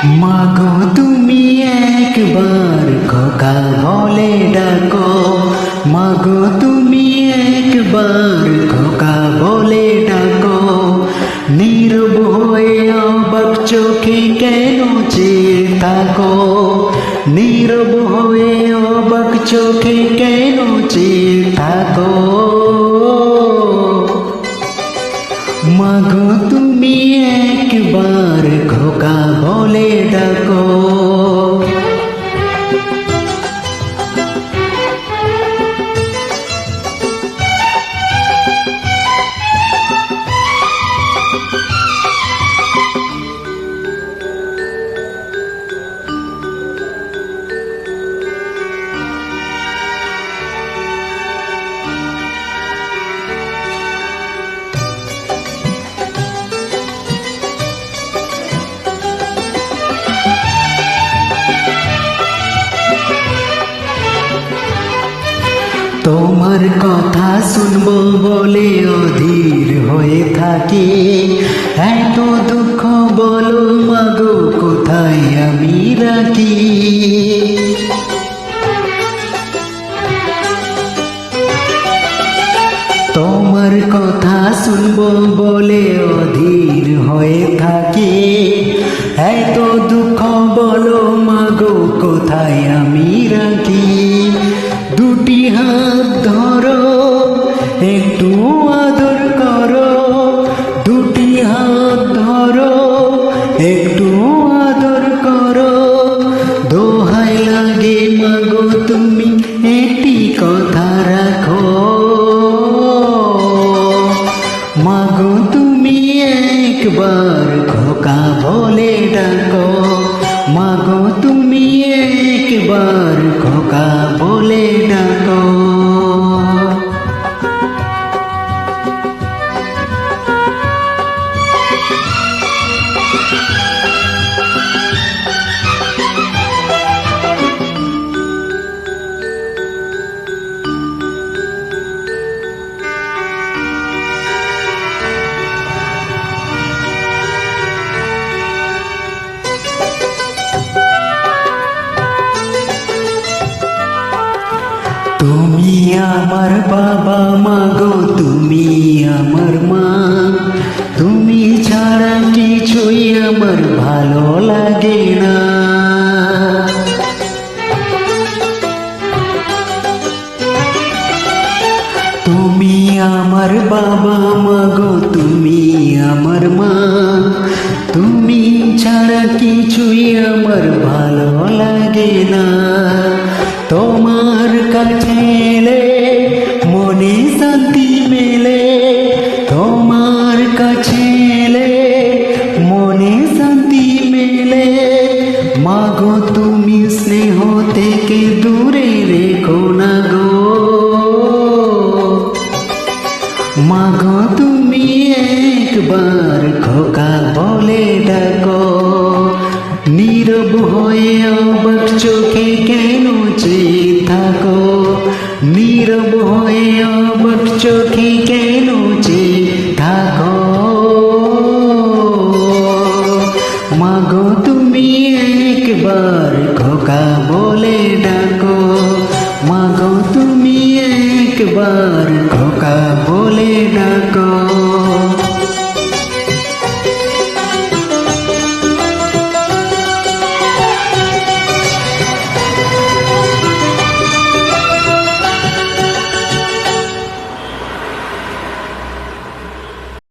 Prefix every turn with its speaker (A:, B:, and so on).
A: মাগো তুমি একবার খোকা বলে ডাকো, মাগো তুমি একবার খোকা বলে ডাকো। নীরব হয়ে অবাক চোখে কেন চেয়ে থাকো, নীরব হয়ে অবাক চোখে কেন চেয়ে থাকো। মাগো তুমি একবার খোকা বলে ডাকো। তোমার কথা শুনবো বলে অধীর হয়ে থাকি, এত দুঃখ বলো মাগো কোথায় আমি রাখি। তোমার কথা শুনবো বলে অধীর হয়ে থাকি, এত দুঃখ বলো মাগো কোথায় আমি রাখি। দুটি হাত ধরো একটু আদর করো, দুটি হাত ধরো একটু আদর করো। দোহাই লাগে মাগো তুমি একটি কথা রাখো, মাগো তুমি একবার খোকা বলে ডাকো, মাগো তুমি একবার খোকা বলে ডাকো। তুমি আমার বাবা মাগো তুমি আমার মা, তুমি ছাড়া কিছুই আমার ভালো লাগে না। তুমি আমার বাবা মাগো তুমি আমার মা, তুমি ছাড়া কিছুই আমার ভালো লাগে না। তোমার কাছে এলে মনে শান্তি মেলে, তোমার কাছে এলে মনে শান্তি মেলে। মাগো তুমি স্নেহ থেকে দূরে রেখো না গো, মাগো তুমি একবার খোকা বলে ডাকো। নীরব হয়ে অবাক চোখে কেন চেয়ে থাকো, নীরব হয়ে অবাক চোখে কেন চেয়ে থাকো। মাগো তুমি একবার খোকা বলে ডাকো, মাগো তুমি একবার খোকা বলে ডাকো।